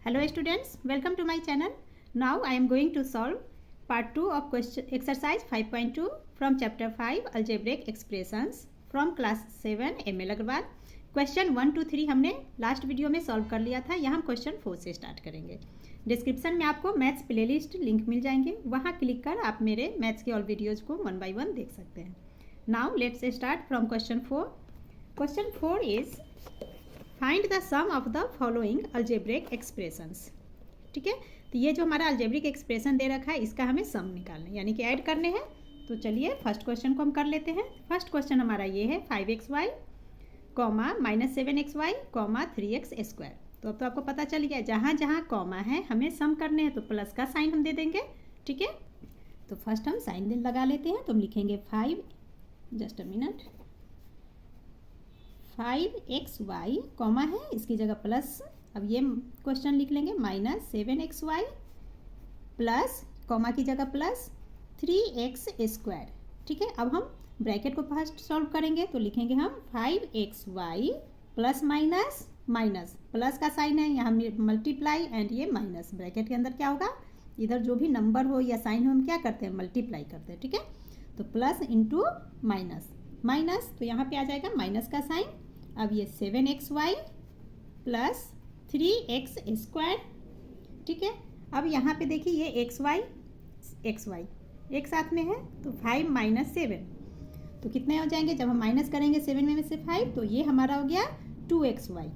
Hello students, welcome to my channel. Now I am going to solve part 2 of question exercise 5.2 from chapter 5 algebraic expressions from class 7 ML Agarwal. Question 1 2 3 हमने last video में solve कर लिया था. यहाँ हम question 4 से start करेंगे. Description में आपको मैथ्स प्लेलिस्ट लिंक मिल जाएंगे, वहाँ क्लिक कर आप मेरे मैथ्स के ऑल वीडियोज़ को 1 by 1 देख सकते हैं. Now let's start from question 4. Question 4 is find the sum of the following algebraic expressions. ठीक है, तो ये जो हमारा अल्जेब्रिक एक्सप्रेशन दे रखा है इसका हमें सम निकालना है, यानी कि ऐड करने हैं. तो चलिए फर्स्ट क्वेश्चन को हम कर लेते हैं. फर्स्ट क्वेश्चन हमारा ये है 5xy, -7xy, 3x². तो अब तो आपको पता चल गया जहाँ जहाँ कॉमा है हमें सम करने हैं, तो प्लस का साइन हम दे देंगे. ठीक है, तो फर्स्ट हम साइन लगा लेते हैं. तो हम लिखेंगे 5, just a minute, 5xy comma है, इसकी जगह प्लस. अब ये क्वेश्चन लिख लेंगे -7xy प्लस कॉमा की जगह प्लस 3x². ठीक है, अब हम ब्रैकेट को फर्स्ट सॉल्व करेंगे. तो लिखेंगे हम 5xy plus minus minus, plus का साइन है यहाँ मल्टीप्लाई एंड ये माइनस. ब्रैकेट के अंदर क्या होगा, इधर जो भी नंबर हो या साइन हो हम क्या करते हैं, मल्टीप्लाई करते हैं. ठीक है, तो प्लस इंटू माइनस माइनस, तो यहाँ पे आ जाएगा माइनस का साइन. अब ये 7xy प्लस 3x². ठीक है, अब यहाँ पे देखिए ये xy एक साथ में है, तो 5 - 7 तो कितने हो जाएंगे जब हम माइनस करेंगे 7 में से 5, तो ये हमारा हो गया 2xy.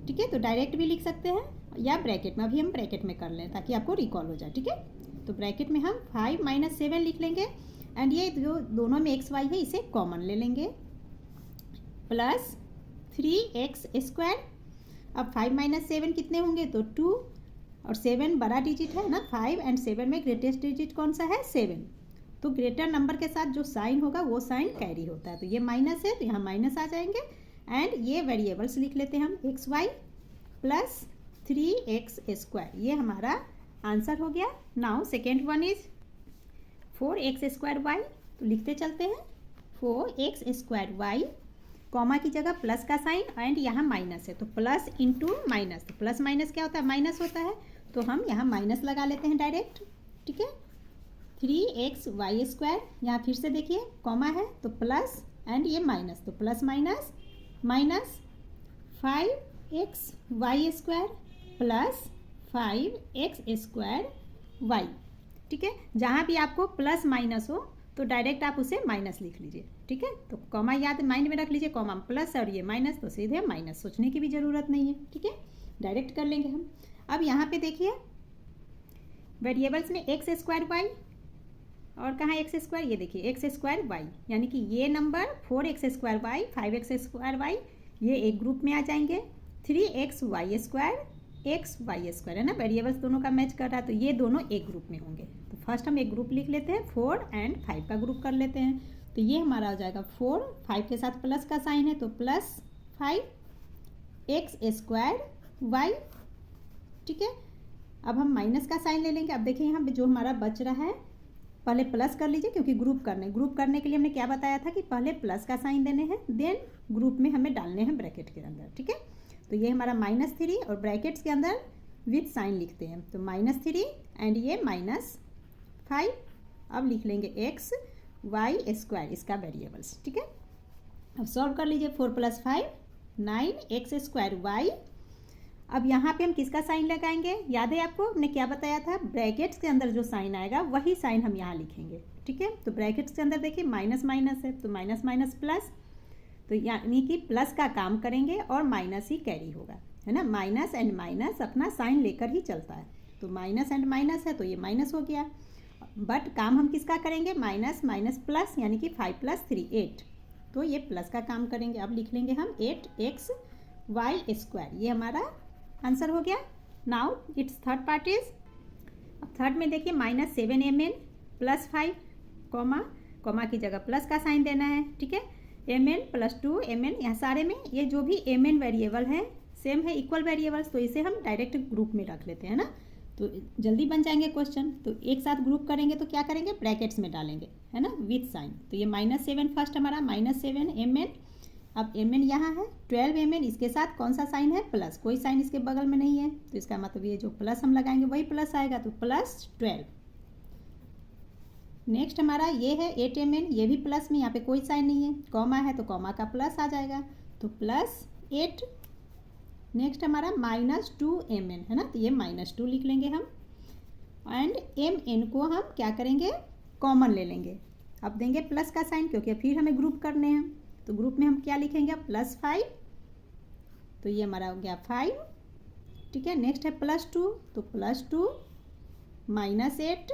ठीक है, तो डायरेक्ट भी लिख सकते हैं या ब्रैकेट में. अभी हम ब्रैकेट में कर लें ताकि आपको रिकॉल हो जाए. ठीक है, तो ब्रैकेट में हम 5 - 7 लिख लेंगे एंड ये जो दोनों में xy है इसे कॉमन ले लेंगे, प्लस 3x². अब 5 - 7 कितने होंगे, तो 2 और 7 बड़ा डिजिट है ना. 5 एंड 7 में ग्रेटेस्ट डिजिट कौन सा है, 7. तो ग्रेटर नंबर के साथ जो साइन होगा वो साइन कैरी होता है. तो ये माइनस है तो यहाँ माइनस आ जाएंगे एंड ये वेरिएबल्स लिख लेते हैं हम xy प्लस 3x². ये हमारा आंसर हो गया. Now second one is 4x²y. तो लिखते चलते हैं 4x²y, कॉमा की जगह प्लस का साइन एंड यहाँ माइनस है, तो प्लस इंटू माइनस. तो प्लस माइनस क्या होता है, माइनस होता है, तो हम यहाँ माइनस लगा लेते हैं डायरेक्ट. ठीक है, 3xy², यहाँ फिर से देखिए कॉमा है तो प्लस एंड ये माइनस, तो plus minus minus 5xy² plus 5x²y. ठीक है, जहाँ भी आपको प्लस माइनस हो तो डायरेक्ट आप उसे माइनस लिख लीजिए. ठीक है, तो कॉमा याद माइंड में रख लीजिए, कॉमा प्लस और ये माइनस, तो सीधे माइनस, सोचने की भी ज़रूरत नहीं है. ठीक है, डायरेक्ट कर लेंगे हम. अब यहाँ पे देखिए वेरिएबल्स में x²y और कहाँ x², ये देखिए x²y, यानी कि ये नंबर 4x²y 5x²y ये एक ग्रुप में आ जाएंगे. 3xy² xy² है ना, वेरिएबल्स दोनों का मैच कर रहा है, तो ये दोनों एक ग्रुप में होंगे. तो फर्स्ट हम एक ग्रुप लिख लेते हैं, 4 एंड 5 का ग्रुप कर लेते हैं. तो ये हमारा हो जाएगा 4, 5 के साथ प्लस का साइन है तो प्लस 5x²y. ठीक है, अब हम माइनस का साइन ले लेंगे. अब देखिए यहाँ पे जो हमारा बच रहा है, पहले प्लस कर लीजिए क्योंकि ग्रुप करने के लिए हमने क्या बताया था कि पहले प्लस का साइन देने हैं, देन ग्रुप में हमें डालने हैं ब्रैकेट के अंदर. ठीक है, तो ये हमारा -3 और ब्रैकेट्स के अंदर विथ साइन लिखते हैं, तो -3 एंड ये -5. अब लिख लेंगे xy², इसका वेरिएबल्स. ठीक है, अब सॉल्व कर लीजिए. 4 + 5 9x²y. अब यहाँ पे हम किसका साइन लगाएंगे, याद है आपको हमने क्या बताया था, ब्रैकेट्स के अंदर जो साइन आएगा वही साइन हम यहाँ लिखेंगे. ठीक है, तो ब्रैकेट्स के अंदर देखिए माइनस माइनस है, तो माइनस माइनस प्लस, तो यानी कि प्लस का काम करेंगे और माइनस ही कैरी होगा, है ना. माइनस एंड माइनस अपना साइन लेकर ही चलता है, तो माइनस एंड माइनस है तो ये माइनस हो गया. बट काम हम किसका करेंगे, माइनस माइनस प्लस, यानी कि 5 + 3 8, तो ये प्लस का काम करेंगे. अब लिख लेंगे हम 8xy². ये हमारा आंसर हो गया. Now it's third part is, अब थर्ड में देखिए -7mn प्लस 5, कॉमा की जगह प्लस का साइन देना है. ठीक है, mn + 2mn, यहाँ सारे में ये जो भी mn वेरिएबल है सेम है, इक्वल वेरिएबल्स, तो इसे हम डायरेक्ट ग्रुप में रख लेते हैं ना, तो जल्दी बन जाएंगे क्वेश्चन. तो एक साथ ग्रुप करेंगे तो क्या करेंगे, ब्रैकेट्स में डालेंगे, है ना, विथ साइन. तो ये -7 फर्स्ट हमारा -7mn अब एम एन यहाँ है 12 एम एन, इसके साथ कौन सा साइन है, प्लस, कोई साइन इसके बगल में नहीं है, तो इसका मतलब ये जो प्लस हम लगाएंगे वही प्लस आएगा, तो प्लस 12। नेक्स्ट हमारा ये है 8 एम एन, ये भी प्लस में, यहाँ पे कोई साइन नहीं है, कॉमा है तो कॉमा का प्लस आ जाएगा, तो प्लस 8। नेक्स्ट हमारा -2 एम एन है ना, तो ये -2 लिख लेंगे हम, एंड एम एन को हम क्या करेंगे, कॉमन ले लेंगे। अब देंगे प्लस का साइन, क्योंकि फिर हमें ग्रुप करने हैं, तो ग्रुप में हम क्या लिखेंगे, +5, तो ये हमारा हो गया 5, ठीक है। नेक्स्ट है +2, तो +2 -8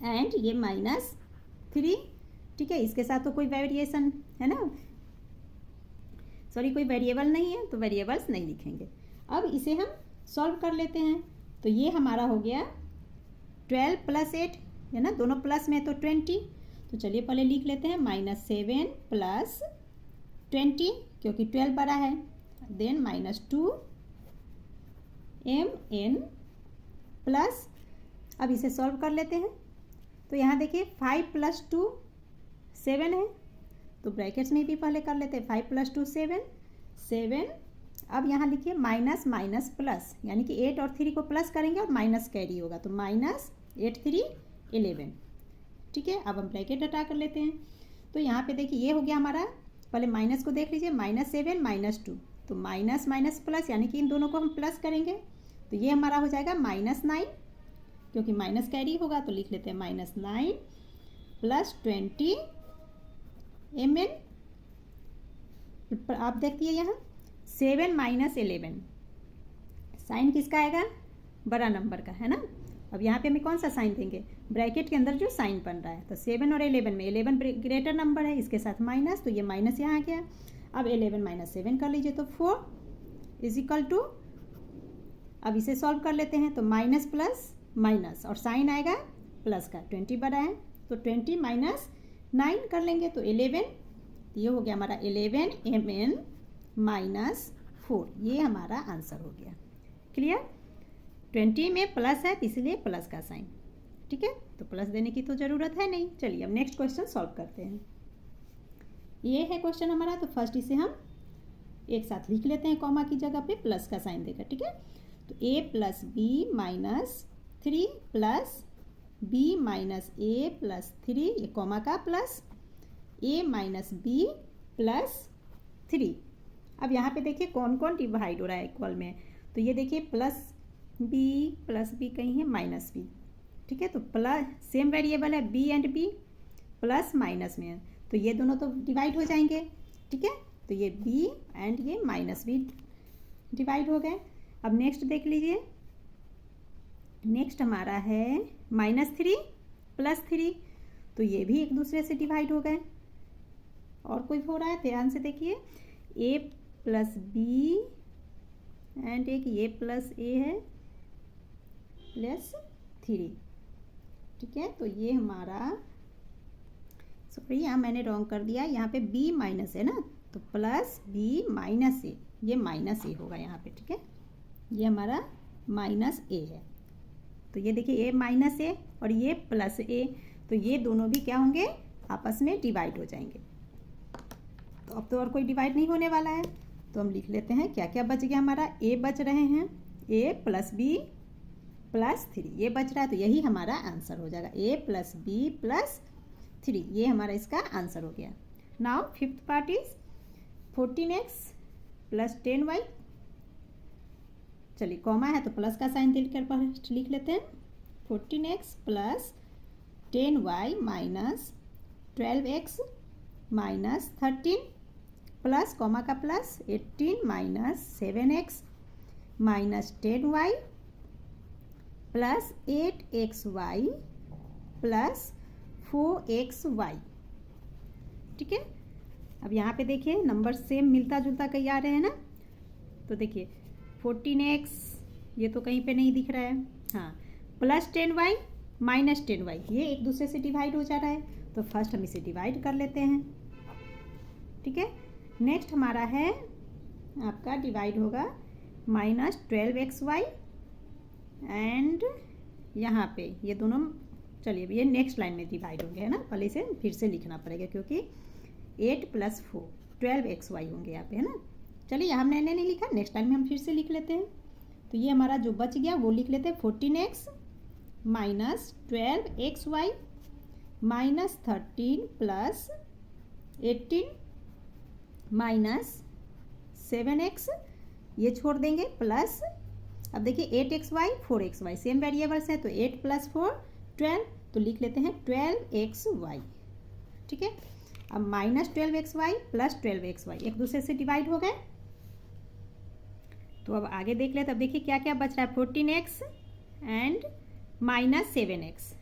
एंड ये -3, ठीक है। इसके साथ तो कोई वेरिएशन है ना, सॉरी कोई वेरिएबल नहीं है, तो वेरिएबल्स नहीं लिखेंगे। अब इसे हम सॉल्व कर लेते हैं, तो ये हमारा हो गया 12 + 8 है ना, दोनों प्लस में तो 20, तो चलिए पहले लिख लेते हैं -7 + 20, क्योंकि 12 बड़ा है, देन -2 mn प्लस, अब इसे सॉल्व कर लेते हैं, तो यहाँ देखिए 5 + 2 7 है, तो ब्रैकेट्स में भी पहले कर लेते हैं, 5 + 2 7। अब यहाँ लिखिए माइनस माइनस प्लस, यानी कि 8 और 3 को प्लस करेंगे और माइनस कैरी होगा, तो -8 3 11, ठीक है। अब हम ब्रैकेट हटा कर लेते हैं, तो यहाँ पे देखिए ये हो गया हमारा, पहले माइनस को देख लीजिए, -7 -2, तो माइनस माइनस प्लस, यानी कि इन दोनों को हम प्लस करेंगे, तो ये हमारा हो जाएगा -9, क्योंकि माइनस कैरी होगा, तो लिख लेते हैं -9 + 20 mn। आप देखिए यहाँ 7 - 11, साइन किसका आएगा, बड़ा नंबर का है ना। अब यहाँ पे हमें कौन सा साइन देंगे, ब्रैकेट के अंदर जो साइन बन रहा है, तो 7 और 11 में 11 ग्रेटर नंबर है, इसके साथ माइनस, तो ये माइनस यहाँ आ गया। अब 11 - 7 कर लीजिए, तो 4 = अब इसे सॉल्व कर लेते हैं, तो माइनस प्लस माइनस और साइन आएगा प्लस का, 20 बड़ा है, तो 20 - 9 कर लेंगे, तो 11, ये हो गया हमारा 11 mn - 4, ये हमारा आंसर हो गया। क्लियर, 20 में प्लस है, इसलिए प्लस का साइन, ठीक है, तो प्लस देने की तो ज़रूरत है नहीं। चलिए अब नेक्स्ट क्वेश्चन सॉल्व करते हैं। ये है क्वेश्चन हमारा, तो फर्स्ट इसे हम एक साथ लिख लेते हैं, कॉमा की जगह पे प्लस का साइन देकर, ठीक है। तो a + b - 3 plus b - a + 3, ये कॉमा का प्लस, a - b + 3। अब यहाँ पे देखिए कौन कौन डिवाइड हो रहा है इक्वल में, तो ये देखिए +b कहीं है -b, ठीक है, तो प्लस सेम वेरिएबल है b and b, plus minus में है, तो ये दोनों तो डिवाइड हो जाएंगे, ठीक है, तो ये b एंड ये -b डिवाइड हो गए। अब नेक्स्ट देख लीजिए, नेक्स्ट हमारा है -3 + 3, तो ये भी एक दूसरे से डिवाइड हो गए। और कोई हो रहा है, ध्यान से देखिए, a + b एंड एक ये +a है +3, ठीक है, तो ये हमारा, सॉरी यहाँ मैंने रॉन्ग कर दिया, यहाँ पे b माइनस है ना, तो +b - a, ये -a होगा यहाँ पे, ठीक है, ये हमारा -a है, तो ये देखिए a - a और ये +a, तो ये दोनों भी क्या होंगे, आपस में डिवाइड हो जाएंगे। तो अब तो और कोई डिवाइड नहीं होने वाला है, तो हम लिख लेते हैं क्या क्या बच गया हमारा, a बच रहे हैं, a + b + 3, ये बच रहा है, तो यही हमारा आंसर हो जाएगा, a + b + 3, ये हमारा इसका आंसर हो गया। Now fifth part is 14x + 10y, चलिए कॉमा है तो प्लस का साइन देकर लिख लेते हैं, 14x + 10y - 12x - 13 plus comma का plus 18 - 7x - 10y + 8xy + 4xy, ठीक है। अब यहाँ पे देखिए नंबर सेम मिलता जुलता कहीं आ रहे हैं ना, तो देखिए 14x ये तो कहीं पे नहीं दिख रहा है, हाँ, + 10y - 10y, ये एक दूसरे से डिवाइड हो जा रहा है, तो फर्स्ट हम इसे डिवाइड कर लेते हैं, ठीक है। नेक्स्ट हमारा है आपका डिवाइड होगा -12xy एंड यहाँ पे ये दोनों, चलिए ये नेक्स्ट लाइन में डिवाइड होंगे है ना, पहले इसे फिर से लिखना पड़ेगा, क्योंकि 8 + 4, 12xy होंगे यहाँ पे, है ना। चलिए हमने नहीं लिखा, नेक्स्ट टाइम में हम फिर से लिख लेते हैं। तो ये हमारा जो बच गया वो लिख लेते हैं 14x minus 12xy minus 13 plus 18 minus 7x, ये छोड़ देंगे प्लस, अब देखिए 8xy 4xy सेम वेरिएबल्स है तो 8 प्लस 4 12, तो लिख लेते हैं 12xy, ठीक है। अब माइनस 12xy प्लस 12xy एक दूसरे से डिवाइड हो गए। तो अब आगे देख लेते, अब देखिए क्या क्या बच रहा है 14x एंड माइनस 7x,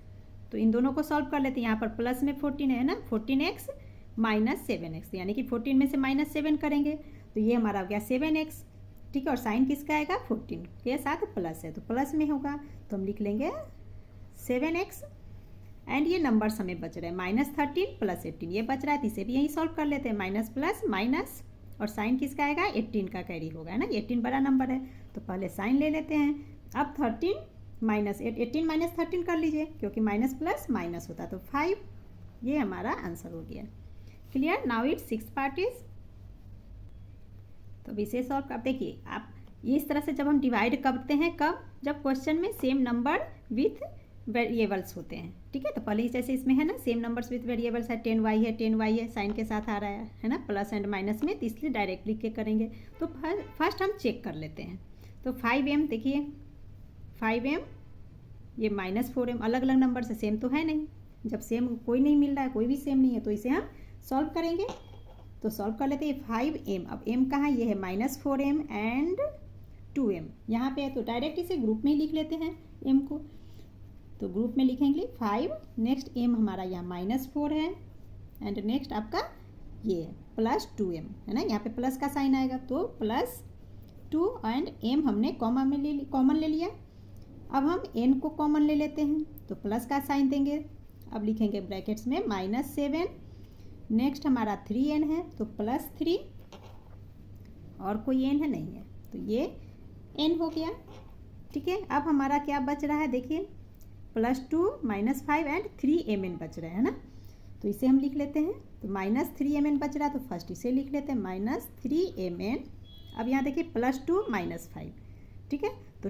तो इन दोनों को सॉल्व कर लेते हैं। यहाँ पर प्लस में 14 है ना, 14x माइनस 7x, यानी कि 14 में से माइनस 7 करेंगे तो ये हमारा हो गया 7x, ठीक है। और साइन किसका आएगा 14 के साथ प्लस है तो प्लस में होगा, तो हम लिख लेंगे 7x एंड ये नंबर्स हमें बच रहे हैं माइनस 13 प्लस 18, ये बच रहा है तो इसे भी यही सॉल्व कर लेते हैं, माइनस प्लस माइनस, और साइन किसका आएगा 18 का कैरी होगा, है ना। 18 बड़ा नंबर है तो पहले साइन ले लेते हैं। अब 13 माइनस 18 माइनस 13 कर लीजिए, क्योंकि माइनस प्लस माइनस होता तो 5, ये हमारा आंसर हो गया। Clear, now it 6 part is. तो इसे सॉल्व कर देखिए आप, इस तरह से जब हम डिवाइड करते हैं, कब, जब क्वेश्चन में सेम नंबर विथ वेरिएबल्स होते हैं, ठीक है। तो पहले ही जैसे इसमें है ना सेम नंबर्स विथ वेरिएबल्स है, 10y है 10y है, साइन के साथ आ रहा है ना, प्लस एंड माइनस में, तो इसलिए डायरेक्ट लिख के करेंगे। तो फर्स्ट हम चेक कर लेते हैं। तो 5m देखिए 5m ये माइनस 4m, अलग अलग नंबर से सेम तो है नहीं, जब सेम कोई नहीं मिल रहा है, कोई भी सेम नहीं है, तो इसे हम सॉल्व करेंगे। तो सॉल्व कर लेते हैं 5m, अब m कहाँ, ये है माइनस 4m एंड 2m यहाँ पे है, तो डायरेक्ट इसे ग्रुप में ही लिख लेते हैं m को। तो ग्रुप में लिखेंगे 5, नेक्स्ट m हमारा यहाँ माइनस 4 है एंड नेक्स्ट आपका ये प्लस 2m है ना, यहाँ पे प्लस का साइन आएगा तो प्लस 2 एंड m हमने कॉमन ले लिया। अब हम n को कॉमन ले लेते हैं तो प्लस का साइन देंगे, अब लिखेंगे ब्रैकेट्स में माइनस 7, नेक्स्ट हमारा 3n है तो प्लस 3, और कोई n है नहीं है तो ये n हो गया, ठीक है। अब हमारा क्या बच रहा है देखिए, प्लस 2 माइनस 5 एंड 3mn बच रहा है ना, तो इसे हम लिख लेते हैं। तो माइनस 3mn बच रहा है तो फर्स्ट इसे लिख लेते हैं माइनस 3mn। अब यहाँ देखिए प्लस 2 माइनस 5, ठीक है। तो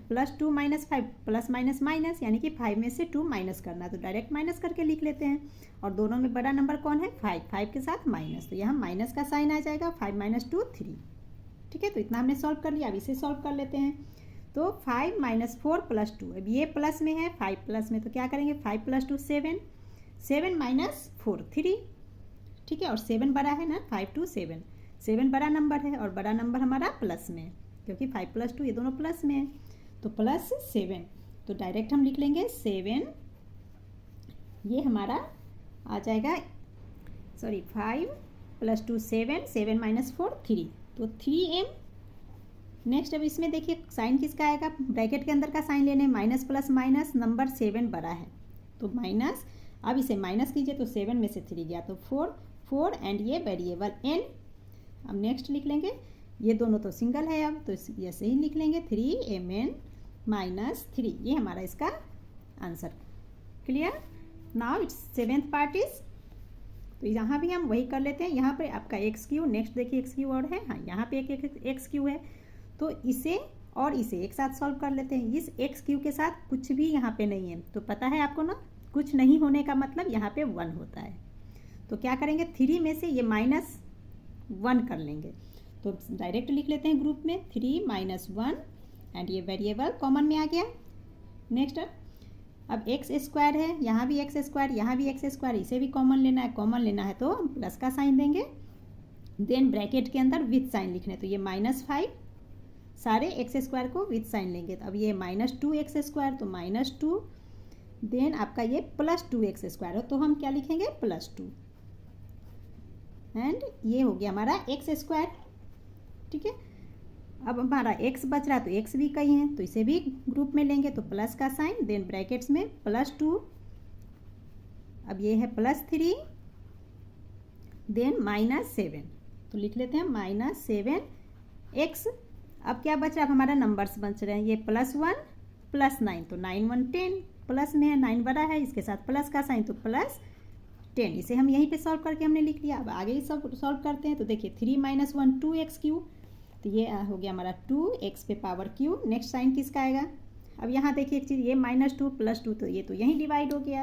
plus 2 minus 5 plus minus minus, यानी कि 5 में से 2 माइनस करना, तो डायरेक्ट माइनस करके लिख लेते हैं। और दोनों में बड़ा नंबर कौन है 5 के साथ माइनस, तो यहाँ माइनस का साइन आ जाएगा, 5 माइनस 2 3, ठीक है। तो इतना हमने सॉल्व कर लिया, अब इसे सॉल्व कर लेते हैं। तो 5 माइनस 4 प्लस 2, अब ये प्लस में है 5 प्लस में, तो क्या करेंगे 5 प्लस 2 7, 7 माइनस 4 3, ठीक है। और 7 बड़ा है ना, 5 2 7, 7 बड़ा नंबर है और बड़ा नंबर हमारा प्लस में, क्योंकि 5 प्लस 2 ये दोनों प्लस में है, तो प्लस 7, तो डायरेक्ट हम लिख लेंगे 7, ये हमारा आ जाएगा, सॉरी 5 प्लस 2 7, 7 माइनस 4 3, तो 3m। नेक्स्ट अब इसमें देखिए साइन किसका आएगा, ब्रैकेट के अंदर का साइन लेने, माइनस प्लस माइनस, नंबर 7 बड़ा है तो माइनस, अब इसे माइनस कीजिए तो 7 में से 3 गया तो 4 एंड ये वेरिएबल n। अब नेक्स्ट लिख लेंगे, ये दोनों तो सिंगल है, अब तो ऐसे ही लिख लेंगे 3mn माइनस 3, ये हमारा इसका answer. Clear, now it's 7th part is. तो यहाँ भी हम वही कर लेते हैं, यहाँ पे आपका x3, नेक्स्ट देखिए x3 और है, हाँ यहाँ पे एक x3 है, तो इसे और इसे एक साथ सॉल्व कर लेते हैं। इस x3 के साथ कुछ भी यहाँ पे नहीं है, तो पता है आपको ना, कुछ नहीं होने का मतलब यहाँ पे 1 होता है, तो क्या करेंगे 3 में से ये माइनस 1 कर लेंगे, तो डायरेक्ट लिख लेते हैं ग्रुप में 3 माइनस 1 एंड ये वेरिएबल कॉमन में आ गया। नेक्स्ट अब एक्स स्क्वायर है, यहाँ भी एक्स स्क्वायर, यहाँ भी एक्स स्क्वायर, इसे भी कॉमन लेना है तो हम प्लस का साइन देंगे, देन ब्रैकेट के अंदर विथ साइन लिखने, तो ये माइनस 5, सारे एक्स स्क्वायर को विथ साइन लेंगे, तो अब ये माइनस 2 एक्स स्क्वायर, तो माइनस 2, देन आपका ये प्लस 2 एक्स स्क्वायर हो तो हम क्या लिखेंगे प्लस 2, एंड ये हो गया हमारा एक्स स्क्वायर, ठीक है। अब हमारा x बच रहा है तो x भी कहीं है तो इसे भी ग्रुप में लेंगे, तो प्लस का साइन, देन ब्रैकेट्स में प्लस 2, अब ये है प्लस 3, देन माइनस 7, तो लिख लेते हैं माइनस 7x। अब क्या बच रहा है, अब हमारा नंबर्स बच रहे हैं, ये प्लस 1 प्लस 9, तो 9 1 10, प्लस में है 9 बड़ा है, इसके साथ प्लस का साइन तो प्लस 10, इसे हम यहीं पे सॉल्व करके हमने लिख लिया। अब आगे सब सॉल्व करते हैं। तो देखिए 3 - 1 2x क्यूब, तो ये हो गया हमारा 2x पे पावर क्यूब। नेक्स्ट साइन किसका आएगा? अब यहाँ देखिए एक चीज़, ये -2 + 2, तो ये तो यहीं डिवाइड हो गया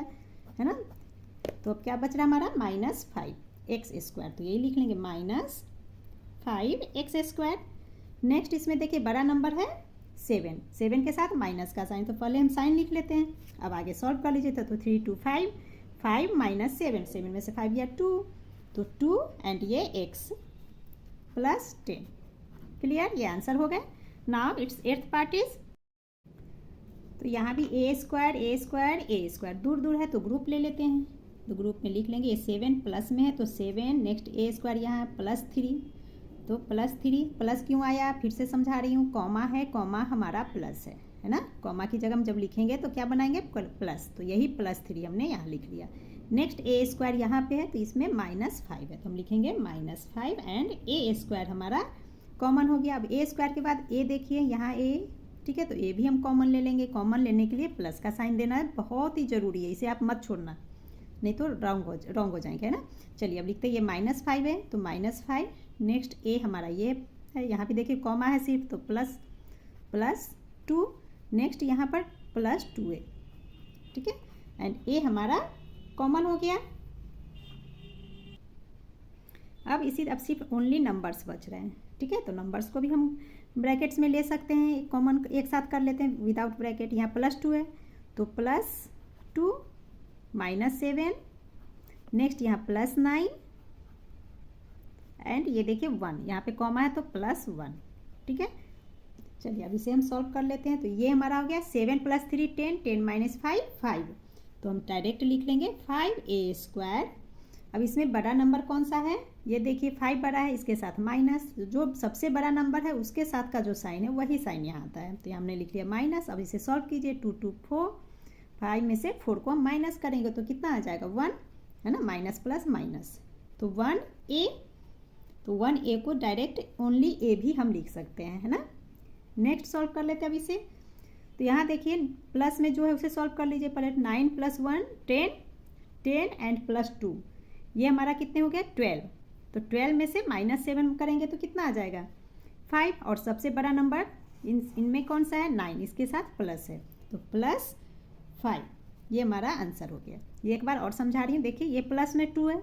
है ना। तो अब क्या बच रहा हमारा -5x², तो यही लिख लेंगे -5x²। नेक्स्ट इसमें देखिए बड़ा नंबर है 7 के साथ माइनस का साइन, तो पहले हम साइन लिख लेते हैं। अब आगे सॉल्व कर लीजिए। तो 3 2 5, 5 - 7, 7 में से 5 गया 2, तो 2 एंड ये x + 10। क्लियर, ये आंसर हो गए। Now it's 8th part is, तो यहाँ भी a² दूर दूर है तो ग्रुप ले लेते हैं। तो ग्रुप में लिख लेंगे, ये 7 प्लस में है तो 7, नेक्स्ट a² यहाँ +3, तो +3 प्लस क्यों आया फिर से समझा रही हूँ, कॉमा है, कॉमा हमारा प्लस है ना। कॉमा की जगह हम जब लिखेंगे तो क्या बनाएंगे प्लस, तो यही +3 हमने यहाँ लिख लिया। नेक्स्ट a² यहाँ पे है तो इसमें -5 है, तो हम लिखेंगे -5 एंड a² हमारा कॉमन हो गया। अब a² के बाद a देखिए यहाँ a, ठीक है, तो a भी हम कॉमन ले लेंगे। कॉमन लेने के लिए प्लस का साइन देना है, बहुत ही ज़रूरी है, इसे आप मत छोड़ना नहीं तो रॉन्ग हो जाएंगे, है ना। चलिए अब लिखते हैं, ये -5 है तो -5, नेक्स्ट a हमारा ये है, यहाँ पे देखिए कॉमा है सिर्फ, तो +2, नेक्स्ट यहाँ पर +2 है, ठीक है, एंड a हमारा कॉमन हो गया। अब सिर्फ ओनली नंबर्स बच रहे हैं, ठीक है, तो नंबर्स को भी हम ब्रैकेट्स में ले सकते हैं, कॉमन एक साथ कर लेते हैं विदाउट ब्रैकेट। यहाँ +2 है तो +2 -7, नेक्स्ट यहाँ +9 एंड ये देखिए 1, यहाँ पे कॉमा है तो +1, ठीक है। चलिए अब इसे हम सॉल्व कर लेते हैं। तो ये हमारा हो गया 7 + 3 10, 10 - 5 5, तो हम डायरेक्ट लिख लेंगे 5a²। अब इसमें बड़ा नंबर कौन सा है, ये देखिए 5 बड़ा है, इसके साथ माइनस, जो सबसे बड़ा नंबर है उसके साथ का जो साइन है वही साइन यहाँ आता है, तो हमने लिख लिया माइनस। अब इसे सॉल्व कीजिए, 2 2 4, 5 में से 4 को हम माइनस करेंगे तो कितना आ जाएगा 1, है ना, माइनस प्लस माइनस, तो 1a, तो 1a को डायरेक्ट ओनली a भी हम लिख सकते हैं, है ना। नेक्स्ट सॉल्व कर लेते हैं अब इसे। तो यहाँ देखिए प्लस में जो है उसे सॉल्व कर लीजिए पहले। 9 + 1 10, 10 एंड +2, ये हमारा कितने हो गया 12, तो 12 में से -7 करेंगे तो कितना आ जाएगा 5, और सबसे बड़ा नंबर इनमें कौन सा है 9, इसके साथ प्लस है तो +5, ये हमारा आंसर हो गया। ये एक बार और समझा रही हूँ, देखिए ये प्लस में 2 है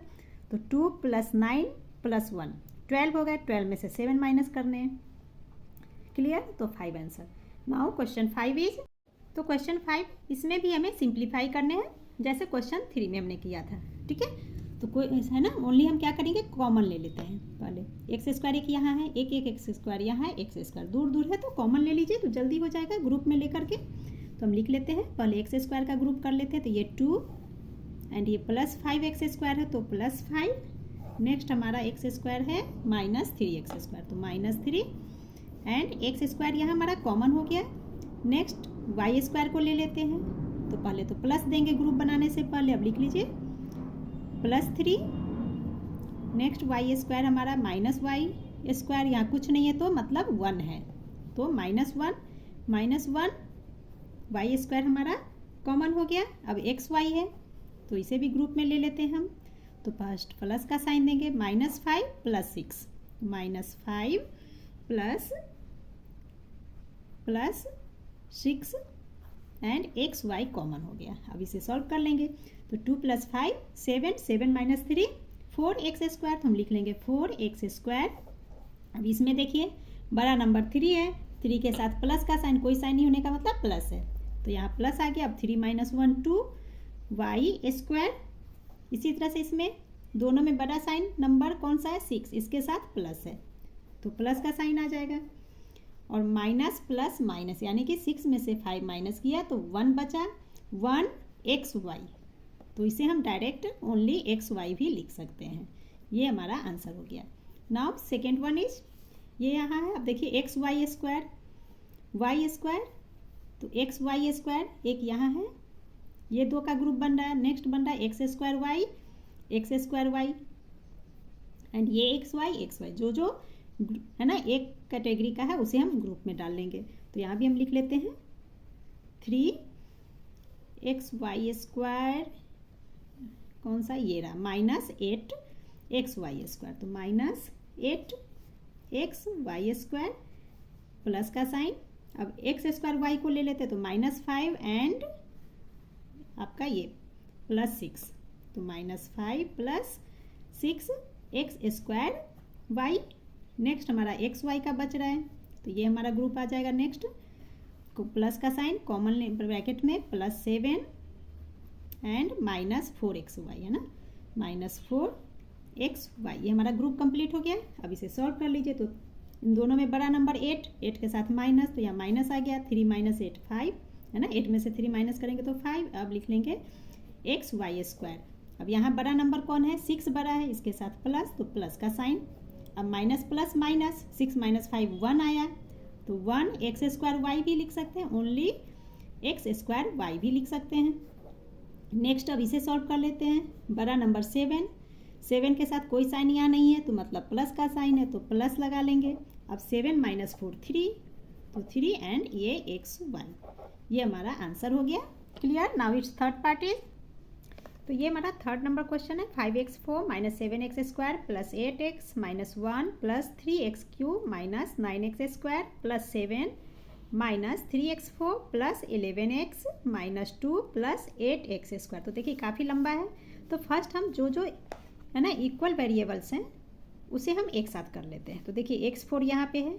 तो 2 + 9 + 1 12 हो गया, 12 में से 7 माइनस करने हैं। क्लियर, तो 5 आंसर। नाउ क्वेश्चन 5 इज, तो क्वेश्चन 5 इसमें भी हमें सिंप्लीफाई करने हैं जैसे क्वेश्चन 3 में हमने किया था, ठीक है। तो कोई है ना, ओनली हम क्या करेंगे कॉमन ले लेते हैं पहले। x² एक यहाँ है, एक x² यहाँ है, x² दूर दूर है तो कॉमन ले लीजिए तो जल्दी हो जाएगा ग्रुप में लेकर के। तो हम लिख लेते हैं पहले x² का ग्रुप कर लेते हैं, तो ये 2 एंड ये +5x² है तो +5, नेक्स्ट हमारा x² है -3x², तो -3 एंड x² यहाँ हमारा कॉमन हो गया। नेक्स्ट y² को ले लेते हैं, तो पहले तो प्लस देंगे ग्रुप बनाने से पहले, अब लिख लीजिए +3, नेक्स्ट y² हमारा -y², यहाँ कुछ नहीं है तो मतलब 1 है, तो -1 y² हमारा कॉमन हो गया। अब xy है तो इसे भी ग्रुप में ले लेते हैं हम, तो फर्स्ट प्लस का साइन देंगे, -5 + 6, -5 + 6 एंड xy कॉमन हो गया। अब इसे सॉल्व कर लेंगे, तो 2 + 5 7, 7 - 3 4x², तो हम लिख लेंगे 4x²। अब इसमें देखिए बड़ा नंबर 3 है, 3 के साथ प्लस का साइन, कोई साइन नहीं होने का मतलब प्लस है, तो यहाँ प्लस आ गया। अब 3 - 1 2y², इसी तरह से इसमें दोनों में बड़ा साइन नंबर कौन सा है 6, इसके साथ प्लस है तो प्लस का साइन आ जाएगा, और माइनस प्लस माइनस, यानी कि 6 में से 5 माइनस किया तो 1 बचा, 1xy, तो इसे हम डायरेक्ट ओनली xy भी लिख सकते हैं। ये हमारा आंसर हो गया। नाउ सेकेंड वन इज, ये यहाँ है, अब देखिए xy², y², तो xy² एक यहाँ है, ये 2 का ग्रुप बन रहा है। नेक्स्ट बन रहा है x² एंड ये xy, जो है ना एक कैटेगरी का है उसे हम ग्रुप में डाल लेंगे। तो यहाँ भी हम लिख लेते हैं 3xy² कौन सा, ये रहा -8xy²। तो -8xy² प्लस का साइन, अब x² y को ले लेते हैं तो -5 एंड आपका ये +6, तो -5 + 6x² y। नेक्स्ट हमारा xy का बच रहा है, तो ये हमारा ग्रुप आ जाएगा। नेक्स्ट प्लस का साइन कॉमन ब्रैकेट में +7 एंड -4xy है ना, -4xy। ये हमारा ग्रुप कंप्लीट हो गया। अब इसे सॉल्व कर लीजिए। तो इन दोनों में बड़ा नंबर 8 के साथ माइनस, तो यहाँ माइनस आ गया। 3 - 8 5 है ना, 8 में से 3 माइनस करेंगे तो 5। अब लिख लेंगे xy²। अब यहाँ बड़ा नंबर कौन है, 6 बड़ा है, इसके साथ प्लस, तो प्लस का साइन। अब माइनस प्लस माइनस, 6 - 5 1 आया, तो 1x² y भी लिख सकते हैं, ओनली x² y भी लिख सकते हैं। नेक्स्ट अब इसे सॉल्व कर लेते हैं। बड़ा नंबर 7 के साथ कोई साइन यहाँ नहीं है, तो मतलब प्लस का साइन है, तो प्लस लगा लेंगे। अब 7 - 4 3, तो 3 एंड ये xy। ये हमारा आंसर हो गया। Clear. Now it's third part is, तो ये हमारा थर्ड नंबर क्वेश्चन है। 5x4 - 7x² + 8x - 1 + 3x³ - 9x² + 7 - 3x4 + 11x - 2 + 8x²। तो देखिए काफ़ी लंबा है। तो फर्स्ट हम जो है ना इक्वल वेरिएबल्स हैं उसे हम एक साथ कर लेते हैं। तो देखिए x4 यहाँ पे है,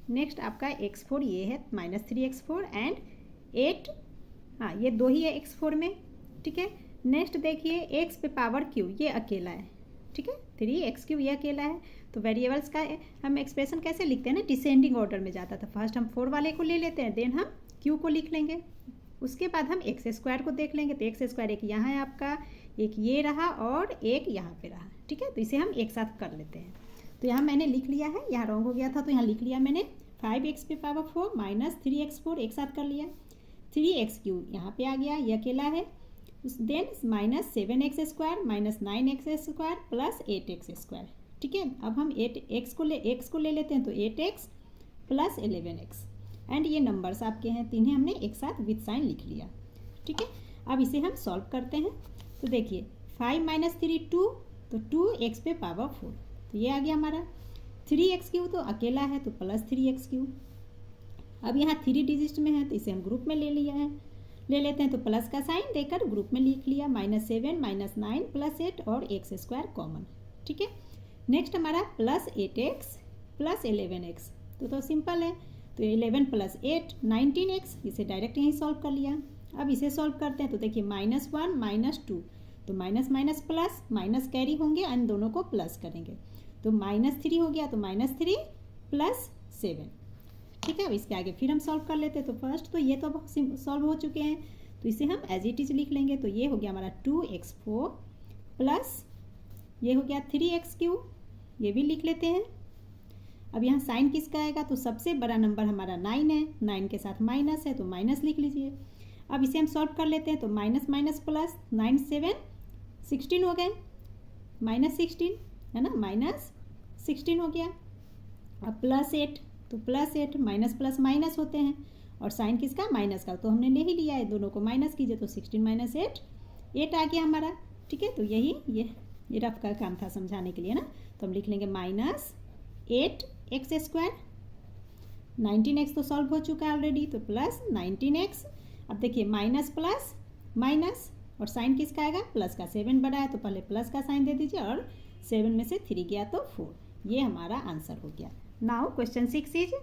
नेक्स्ट आपका x4 ये है -3x4 एंड 8, हाँ ये 2 ही है x4 में, ठीक है। नेक्स्ट देखिए x पे पावर q ये अकेला है, ठीक है, 3x³ ये अकेला है। तो वेरिएबल्स का हम एक्सप्रेशन कैसे लिखते हैं ना, डिसेंडिंग ऑर्डर में जाता था। फर्स्ट हम 4 वाले को ले लेते हैं, देन हम q को लिख लेंगे, उसके बाद हम x² को देख लेंगे। तो x² एक यहाँ है आपका, एक ये रहा और एक यहाँ पे रहा, ठीक है। तो इसे हम एक साथ कर लेते हैं। तो यहाँ मैंने लिख लिया है, यहाँ रॉन्ग हो गया था तो यहाँ लिख लिया मैंने 5x पे पावर 4 - 3x4 एक साथ कर लिया। 3x³ यहाँ पे आ गया, ये अकेला है। देन -7x² - 9x² + 8x², ठीक है। अब हम 8x को ले लेते हैं, तो 8x + 11x एंड ये नंबर्स आपके हैं, तीनों हमने एक साथ विद साइन लिख लिया, ठीक है। अब इसे हम सॉल्व करते हैं। तो देखिए 5 - 3 2, तो 2x पे पावर 4, तो ये आ गया हमारा। 3x³ तो अकेला है, तो +3x³। अब यहाँ 3 डिजिट में है, तो इसे हम ग्रुप में ले लेते हैं। तो प्लस का साइन देकर ग्रुप में लिख लिया। -7 - 9 + 8 और x² कॉमन, ठीक है। नेक्स्ट हमारा +8x + 11x, तो सिंपल है। तो 11 + 8 19x, इसे डायरेक्ट यहीं सॉल्व कर लिया। अब इसे सॉल्व करते हैं। तो देखिए -1 - 2, तो minus minus plus, minus carry होंगे एंड दोनों को प्लस करेंगे, तो -3 हो गया। तो -3 + 7, ठीक है। अब इसके आगे फिर हम सॉल्व कर लेते हैं। तो फर्स्ट तो ये तो सॉल्व हो चुके हैं, तो इसे हम एज इट इज लिख लेंगे। तो ये हो गया हमारा 2x4 प्लस ये हो गया 3x³, ये भी लिख लेते हैं। अब यहाँ साइन किसका आएगा, तो सबसे बड़ा नंबर हमारा 9 है, 9 के साथ माइनस है, तो माइनस लिख लीजिए। अब इसे हम सॉल्व कर लेते हैं। तो माइनस माइनस प्लस, 9 7 16 हो गए, -16 है ना, -16 हो गया। अब +8, तो +8, माइनस प्लस माइनस होते हैं, और साइन किसका, माइनस का, तो हमने ले ही लिया है, दोनों को माइनस कीजिए। तो 16 - 8 8 आ गया हमारा, ठीक है। तो यही ये रफ का काम था समझाने के लिए ना। तो हम लिख लेंगे -8x², 19x तो सॉल्व हो चुका है ऑलरेडी, तो प्लस 19x। अब देखिए माइनस प्लस माइनस, और साइन किसका आएगा, प्लस का। 7 बड़ा है तो पहले प्लस का साइन दे दीजिए, और 7 में से 3 गया तो 4, ये हमारा आंसर हो गया। नाउ क्वेश्चन 6 इज,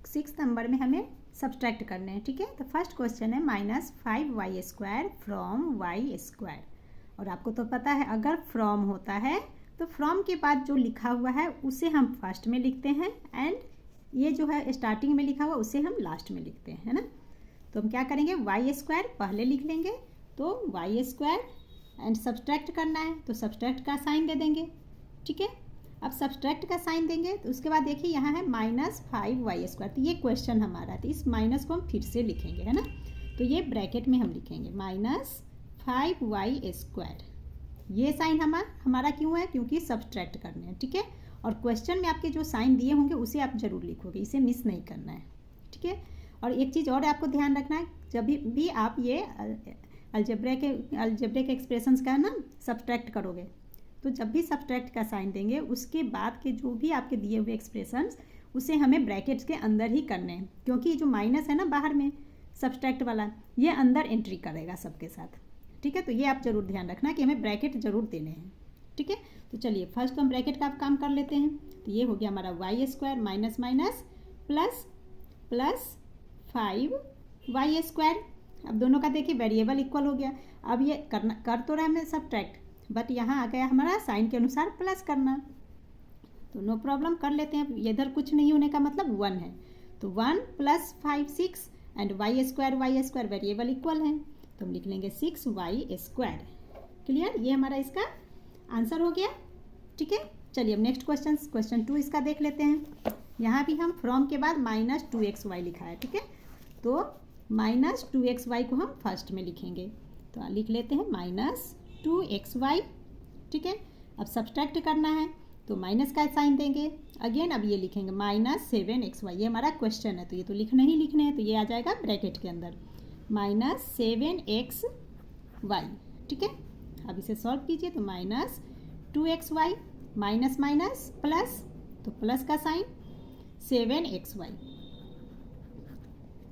6 नंबर में हमें सब्सट्रैक्ट करने हैं, ठीक है। तो फर्स्ट क्वेश्चन है -5y² फ्रॉम y², और आपको तो पता है अगर फ्रॉम होता है तो फ्रॉम के बाद जो लिखा हुआ है उसे हम फर्स्ट में लिखते हैं, एंड ये जो है स्टार्टिंग में लिखा हुआ उसे हम लास्ट में लिखते हैं, है ना। तो हम क्या करेंगे, y² पहले लिख लेंगे, तो y² एंड सब्सट्रैक्ट करना है, तो सब्सट्रैक्ट का साइन दे देंगे, ठीक है। अब सब्सट्रैक्ट का साइन देंगे, तो उसके बाद देखिए यहाँ है -5y², तो ये क्वेश्चन हमारा, तो इस माइनस को हम फिर से लिखेंगे, है ना। तो ये ब्रैकेट में हम लिखेंगे -5y², ये साइन हमारा क्यों है, क्योंकि सब्सट्रैक्ट करने हैं, ठीक है। और क्वेश्चन में आपके जो साइन दिए होंगे उसे आप जरूर लिखोगे, इसे मिस नहीं करना है, ठीक है। और एक चीज़ और आपको ध्यान रखना है, जब भी आप ये अलजेब्रिक एक्सप्रेशंस का ना सब्ट्रैक्ट करोगे, तो जब भी सब्ट्रैक्ट का साइन देंगे उसके बाद के जो भी आपके दिए हुए एक्सप्रेशंस उसे हमें ब्रैकेट्स के अंदर ही करने हैं, क्योंकि जो माइनस है ना बाहर में सब्ट्रैक्ट वाला, ये अंदर एंट्री करेगा सबके साथ। ठीक है, तो ये आप जरूर ध्यान रखना कि हमें ब्रैकेट जरूर देने हैं। ठीक है, तो चलिए फर्स्ट तो हम ब्रैकेट का काम कर लेते हैं। तो ये हो गया हमारा y square minus minus plus plus 5y²। अब दोनों का देखिए वेरिएबल इक्वल हो गया। अब ये कर तो रहा है हमें सब्ट्रैक्ट, बट यहाँ आ गया हमारा साइन के अनुसार प्लस करना, तो नो प्रॉब्लम कर लेते हैं। इधर कुछ नहीं होने का मतलब 1 है, तो 1 + 5 6 एंड y² वेरिएबल इक्वल है, तो हम लिख लेंगे 6y²। क्लियर, ये हमारा इसका आंसर हो गया। ठीक है, चलिए अब नेक्स्ट क्वेश्चन 2 इसका देख लेते हैं। यहाँ भी हम फ्रॉम के बाद -2xy लिखा है। ठीक है, तो -2xy को हम फर्स्ट में लिखेंगे, तो लिख लेते हैं -2xy। ठीक है, अब सब्ट्रैक्ट करना है तो माइनस का साइन देंगे अगेन। अब ये लिखेंगे -7xy, ये हमारा क्वेश्चन है तो ये तो लिखने ही लिखने हैं, तो ये आ जाएगा ब्रैकेट के अंदर -7xy। ठीक है, अब इसे सॉल्व कीजिए तो -2xy माइनस माइनस प्लस, तो प्लस का साइन 7xy।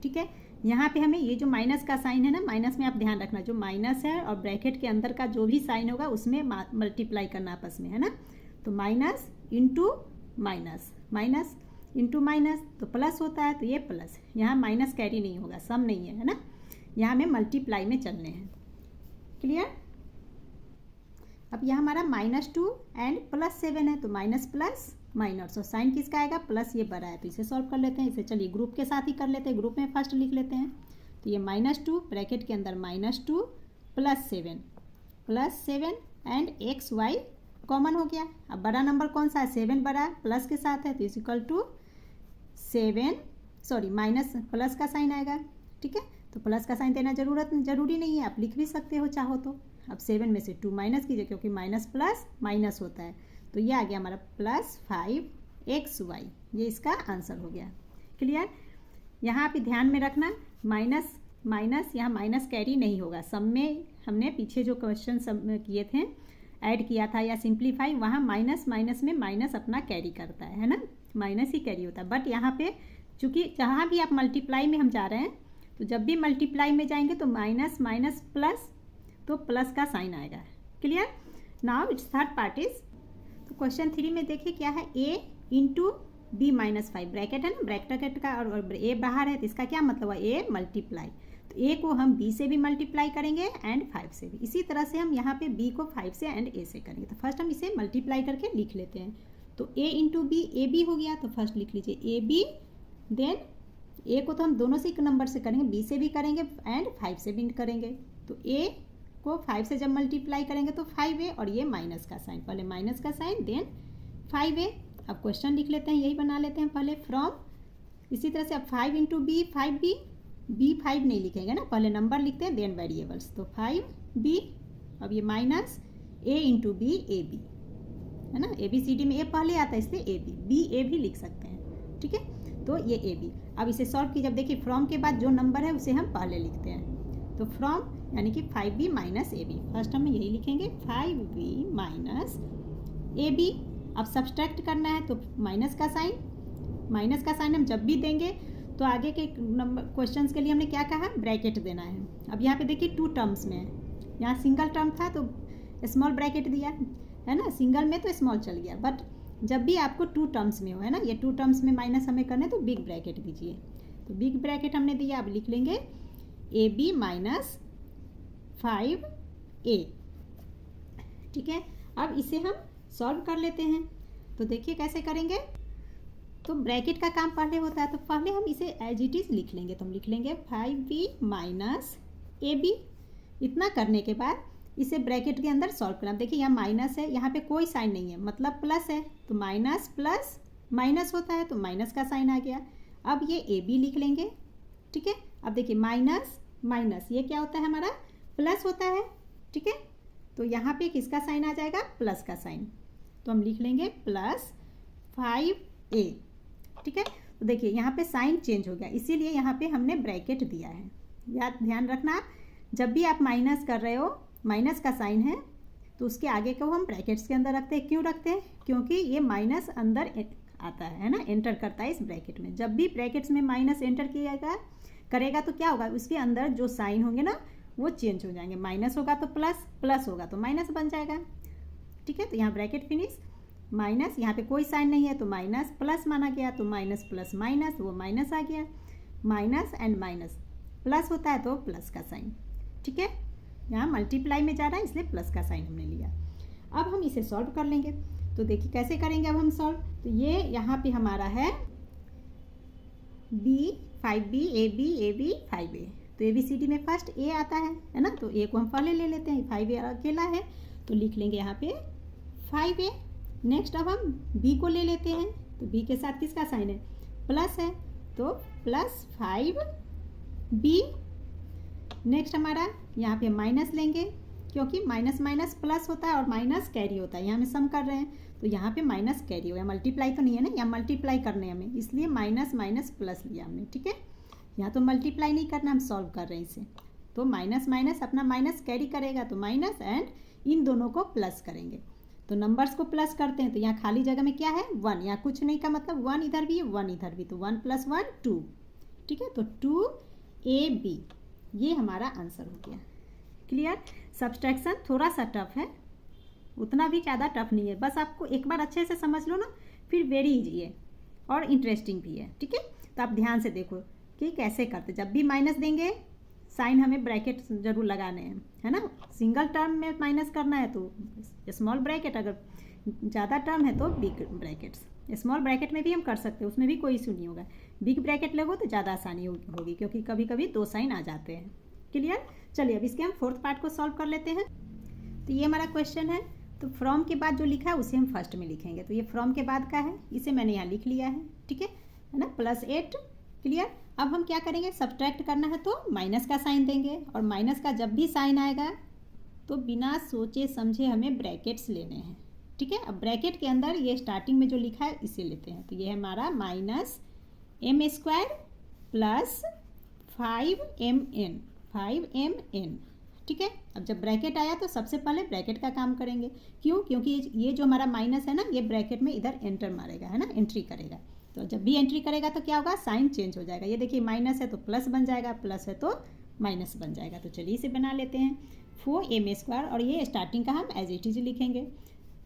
ठीक है, यहाँ पे हमें ये जो माइनस का साइन है ना, माइनस में आप ध्यान रखना, जो माइनस है और ब्रैकेट के अंदर का जो भी साइन होगा उसमें मल्टीप्लाई करना आपस में, है ना। तो minus into minus, minus into minus तो प्लस होता है, तो ये प्लस, यहाँ माइनस कैरी नहीं होगा, सम नहीं है, है ना, यहाँ हमें मल्टीप्लाई में चलने हैं। क्लियर, अब यहाँ हमारा -2 एंड +7 है, तो माइनस प्लस माइनस, और साइन किसका आएगा प्लस, ये बड़ा है तो इसे सॉल्व कर लेते हैं। इसे चलिए ग्रुप के साथ ही कर लेते हैं, ग्रुप में फर्स्ट लिख लेते हैं। तो ये -2 ब्रैकेट के अंदर -2 + 7 एंड xy कॉमन हो गया। अब बड़ा नंबर कौन सा है, 7 बड़ा प्लस के साथ है, तो is equal to 7, sorry minus plus का साइन आएगा। ठीक है, तो प्लस का साइन देना जरूरी नहीं है, आप लिख भी सकते हो चाहो तो। अब 7 में से 2 माइनस कीजिए, क्योंकि माइनस प्लस माइनस होता है, तो ये आ गया हमारा +5xy, ये इसका आंसर हो गया। क्लियर, यहाँ पे ध्यान में रखना माइनस माइनस, यहाँ माइनस कैरी नहीं होगा। सब में हमने पीछे जो क्वेश्चन सब में किए थे, ऐड किया था या सिंप्लीफाई, वहाँ माइनस माइनस में माइनस अपना कैरी करता है ना, माइनस ही कैरी होता है। बट यहाँ पे चूँकि जहाँ भी आप मल्टीप्लाई में हम जा रहे हैं, तो जब भी मल्टीप्लाई में जाएंगे तो माइनस माइनस प्लस, तो प्लस का साइन आएगा। Clear, now it's third part is, तो क्वेश्चन 3 में देखिए क्या है, a इंटू b -5 ब्रैकेट है ना, ब्रैकेट का और a बाहर है, तो इसका क्या मतलब है, a मल्टीप्लाई, तो a को हम b से भी मल्टीप्लाई करेंगे एंड 5 से भी। इसी तरह से हम यहाँ पे b को 5 से एंड a से करेंगे। तो फर्स्ट हम इसे मल्टीप्लाई करके लिख लेते हैं। तो a into b A B हो गया, तो फर्स्ट लिख लीजिए ए बी, देन a को तो हम दोनों से एक नंबर से करेंगे, b से भी करेंगे एंड 5 से भी करेंगे। तो a को 5 से जब मल्टीप्लाई करेंगे तो 5a, और ये माइनस का साइन, पहले माइनस का साइन देन 5a। अब क्वेश्चन लिख लेते हैं, यही बना लेते हैं पहले फ्रॉम। इसी तरह से अब 5 इंटू बी 5b, b 5 नहीं लिखेंगे ना, पहले नंबर लिखते हैं देन वेरिएबल्स, तो 5b। अब ये minus a into B A B, है ना, ABCD में a पहले आता है इसलिए a भी लिख सकते हैं। ठीक है, तो ये a b। अब इसे सॉल्व कीजिए, जब देखिए फ्रॉम के बाद जो नंबर है उसे हम पहले लिखते हैं, तो फ्रॉम यानी कि 5b - ab, फर्स्ट हम यही लिखेंगे 5b - ab। अब सब्सट्रैक्ट करना है तो माइनस का साइन हम जब भी देंगे तो आगे के नंबर क्वेश्चंस के लिए हमने क्या कहा, ब्रैकेट देना है। अब यहाँ पे देखिए 2 टर्म्स में है, यहाँ सिंगल टर्म था तो स्मॉल ब्रैकेट दिया है ना, सिंगल में तो स्मॉल चल गया, बट जब भी आपको 2 टर्म्स में हो, है ना, ये 2 टर्म्स में माइनस हमें करने, तो बिग ब्रैकेट दीजिए। तो बिग ब्रैकेट हमने दिया, अब लिख लेंगे ab - 5a। ठीक है, अब इसे हम सॉल्व कर लेते हैं। तो देखिए कैसे करेंगे, तो ब्रैकेट का काम पहले होता है, तो पहले हम इसे एज इट इज लिख लेंगे। तो हम लिख लेंगे 5b - ab। इतना करने के बाद इसे ब्रैकेट के अंदर सॉल्व करना। देखिए यहाँ माइनस है, यहाँ पे कोई साइन नहीं है, मतलब प्लस है, तो माइनस प्लस माइनस होता है, तो माइनस का साइन आ गया। अब ये ab लिख लेंगे। ठीक है, अब देखिए माइनस माइनस ये क्या होता है, हमारा प्लस होता है। ठीक है, तो यहाँ पे किसका साइन आ जाएगा, प्लस का साइन, तो हम लिख लेंगे +5a। ठीक है, तो देखिए यहाँ पे साइन चेंज हो गया, इसीलिए यहाँ पे हमने ब्रैकेट दिया है, याद ध्यान रखना। जब भी आप माइनस कर रहे हो, माइनस का साइन है तो उसके आगे को हम ब्रैकेट्स के अंदर रखते हैं। क्यों रखते हैं? क्योंकि ये माइनस अंदर आता है ना, एंटर करता है इस ब्रैकेट में। जब भी ब्रैकेट्स में माइनस एंटर किया करेगा तो क्या होगा, उसके अंदर जो साइन होंगे ना वो चेंज हो जाएंगे। माइनस होगा तो प्लस, प्लस होगा तो माइनस बन जाएगा। ठीक है, तो यहाँ ब्रैकेट फिनिश। माइनस, यहाँ पे कोई साइन नहीं है तो माइनस, प्लस माना गया तो माइनस प्लस माइनस, वो माइनस आ गया। माइनस एंड माइनस प्लस होता है तो प्लस का साइन। ठीक है, यहाँ मल्टीप्लाई में जा रहा है इसलिए प्लस का साइन हमने लिया। अब हम इसे सॉल्व कर लेंगे। तो देखिए कैसे करेंगे अब हम सॉल्व। तो ये यहाँ पे हमारा है B 5b, A B 5a। तो ABCD में फर्स्ट ए आता है ना, तो ए को हम पहले ले लेते हैं। 5a अकेला है तो लिख लेंगे यहाँ पे 5a। नेक्स्ट अब हम बी को ले लेते हैं। तो बी के साथ किसका साइन है, प्लस है, तो प्लस 5b। नेक्स्ट हमारा यहाँ पे माइनस लेंगे, क्योंकि माइनस माइनस प्लस होता है और माइनस कैरी होता है। यहाँ हम सम कर रहे हैं तो यहाँ पे माइनस कैरी हो गया, मल्टीप्लाई तो नहीं है ना, यहाँ मल्टीप्लाई करने हमें, इसलिए माइनस माइनस प्लस लिया हमने। ठीक है, यहाँ तो मल्टीप्लाई नहीं करना, हम सॉल्व कर रहे हैं इसे। तो माइनस माइनस अपना माइनस कैरी करेगा तो माइनस, एंड इन दोनों को प्लस करेंगे। तो नंबर्स को प्लस करते हैं तो यहाँ खाली जगह में क्या है, 1। यहाँ कुछ नहीं का मतलब 1 इधर भी है 1 इधर भी, तो 1 + 1 2। ठीक है, तो 2AB ये हमारा आंसर हो गया। क्लियर। सब्सट्रैक्शन थोड़ा सा टफ है, उतना भी ज़्यादा टफ नहीं है, बस आपको एक बार अच्छे से समझ लो ना, फिर वेरी इजी है और इंटरेस्टिंग भी है। ठीक है, तो आप ध्यान से देखो कि कैसे करते। जब भी माइनस देंगे साइन हमें ब्रैकेट जरूर लगाने हैं, है ना। सिंगल टर्म में माइनस करना है तो स्मॉल ब्रैकेट, अगर ज़्यादा टर्म है तो बिग ब्रैकेट्स। स्मॉल ब्रैकेट में भी हम कर सकते हैं, उसमें भी कोई इशू नहीं होगा। बिग ब्रैकेट लगो तो ज़्यादा आसानी होगी, क्योंकि कभी कभी 2 साइन आ जाते हैं। क्लियर। चलिए अब इसके हम 4th पार्ट को सॉल्व कर लेते हैं। तो ये हमारा क्वेश्चन है, तो फ्रॉम के बाद जो लिखा है उसे हम फर्स्ट में लिखेंगे। तो ये फ्रॉम के बाद का है, इसे मैंने यहाँ लिख लिया है। ठीक है ना, +8। क्लियर। अब हम क्या करेंगे, सब्ट्रैक्ट करना है तो माइनस का साइन देंगे, और माइनस का जब भी साइन आएगा तो बिना सोचे समझे हमें ब्रैकेट्स लेने हैं। ठीक है, अब ब्रैकेट के अंदर ये स्टार्टिंग में जो लिखा है इसे लेते हैं। तो ये है हमारा -m² + 5mn। ठीक है, अब जब ब्रैकेट आया तो सबसे पहले ब्रैकेट का काम करेंगे। क्यों? क्योंकि ये जो हमारा माइनस है ना, ये ब्रैकेट में इधर एंटर मारेगा, है ना, एंट्री करेगा। तो जब भी एंट्री करेगा तो क्या होगा, साइन चेंज हो जाएगा। ये देखिए माइनस है तो प्लस बन जाएगा, प्लस है तो माइनस बन जाएगा। तो चलिए इसे बना लेते हैं 4m², और ये स्टार्टिंग का हम एज इट इज लिखेंगे,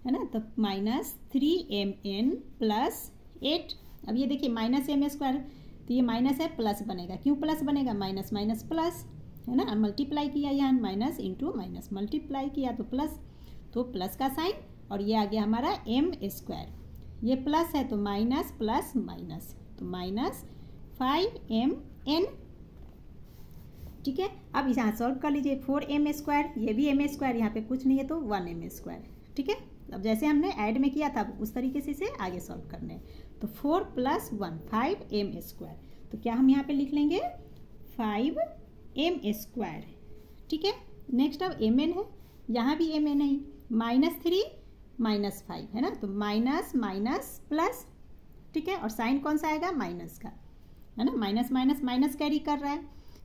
है ना। तो -3mn + 8। अब ये देखिए -m², तो ये माइनस है, प्लस बनेगा। क्यों प्लस बनेगा, माइनस माइनस प्लस, है ना। मल्टीप्लाई किया, यहाँ माइनस इंटू माइनस मल्टीप्लाई किया तो प्लस, तो प्लस का साइन, और ये आ गया हमारा m²। ये प्लस है तो माइनस प्लस माइनस, तो -5mn। ठीक है, अब यहाँ सॉल्व कर लीजिए। 4m², ये भी m², यहाँ पे कुछ नहीं है तो 1m²। ठीक है, अब जैसे हमने ऐड में किया था उस तरीके से इसे आगे सॉल्व करने हैं। तो 4 + 1 5m²। तो क्या हम यहाँ पे लिख लेंगे 5m²। ठीक है, नेक्स्ट अब mn है, यहाँ भी mn है, -3 -5, है ना। तो माइनस माइनस प्लस, ठीक है, और साइन कौन सा आएगा, माइनस का, है ना। माइनस माइनस माइनस कैरी कर रहा है,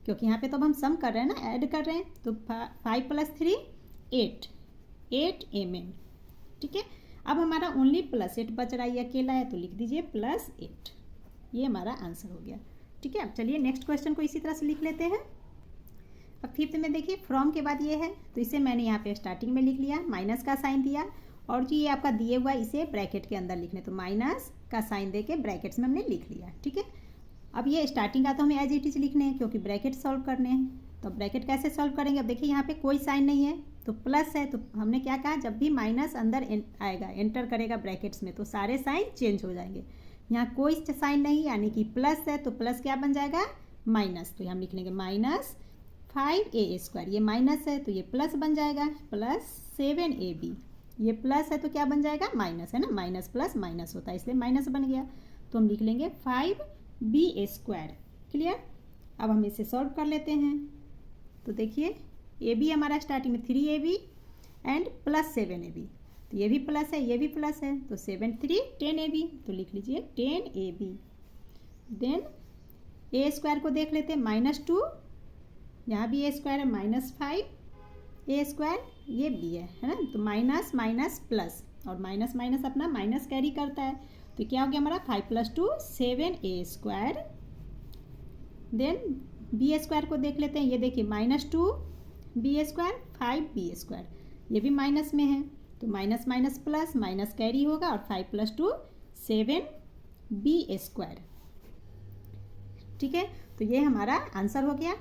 क्योंकि यहाँ पे तो अब हम सम कर रहे हैं ना, ऐड कर रहे हैं। तो 5 + 3 8mn। ठीक है, अब हमारा ओनली +8 बच रहा है, ये अकेला है तो लिख दीजिए +8। ये हमारा आंसर हो गया। ठीक है, अब चलिए नेक्स्ट क्वेश्चन को इसी तरह से लिख लेते हैं। अब 5th में देखिए फ्रॉम के बाद ये है, तो इसे मैंने यहाँ पे स्टार्टिंग में लिख लिया, माइनस का साइन दिया, और जो ये आपका दिए हुआ इसे ब्रैकेट के अंदर लिखने, तो माइनस का साइन दे के ब्रैकेट्स में हमने लिख लिया। ठीक है, अब ये स्टार्टिंग का तो हमें एज इट इज लिखने हैं, क्योंकि ब्रैकेट सॉल्व करने हैं। तो ब्रैकेट कैसे सॉल्व करेंगे, अब देखिए यहाँ पे कोई साइन नहीं है तो प्लस है, तो हमने क्या कहा, जब भी माइनस अंदर आएगा, एंटर करेगा ब्रैकेट्स में, तो सारे साइन चेंज हो जाएंगे। यहाँ कोई साइन नहीं, यानी कि प्लस है, तो प्लस क्या बन जाएगा, माइनस। तो हम लिख लेंगे -5a²। ये माइनस है तो ये प्लस बन जाएगा, +7ab। ये प्लस है तो क्या बन जाएगा, माइनस, है ना। माइनस प्लस माइनस होता है, इसलिए माइनस बन गया। तो हम लिख लेंगे 5ba²। क्लियर। अब हम इसे सॉल्व कर लेते हैं। तो देखिए ए बी हमारा स्टार्टिंग में 3ab एंड +7ab, तो ये भी प्लस है, ये भी प्लस है, तो 7 3 10ab। तो लिख लीजिए 10ab। देन a² को देख लेते हैं, -2 यहाँ भी ए स्क्वायर है, -5 ये बी है ना। तो माइनस माइनस प्लस, और माइनस माइनस अपना माइनस कैरी करता है, तो क्या हो गया हमारा 5 + 2 7a²। देन बी स्क्वायर को देख लेते हैं, ये देखिए -2b², 5b², ये भी माइनस में है, तो minus minus plus, minus carry होगा, और 5 + 2 7b²। ठीक है, तो ये हमारा आंसर हो गया।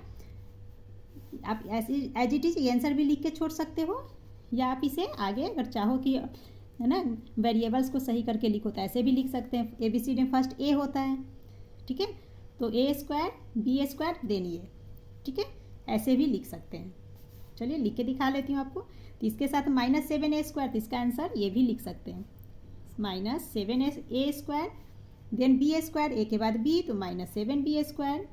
आप ऐसे एज इट इज आंसर भी लिख के छोड़ सकते हो, या आप इसे आगे अगर चाहो कि है ना वेरिएबल्स को सही करके लिखो तो ऐसे भी लिख सकते हैं। ABCD में फर्स्ट ए होता है, ठीक है, तो a² b² देन ये, ठीक है, ऐसे भी लिख सकते हैं। चलिए लिख के दिखा लेती हूँ आपको। तो इसके साथ -7a², तो इसका आंसर ये भी लिख सकते हैं, -7a² देन b², ए के बाद b, तो -7b²।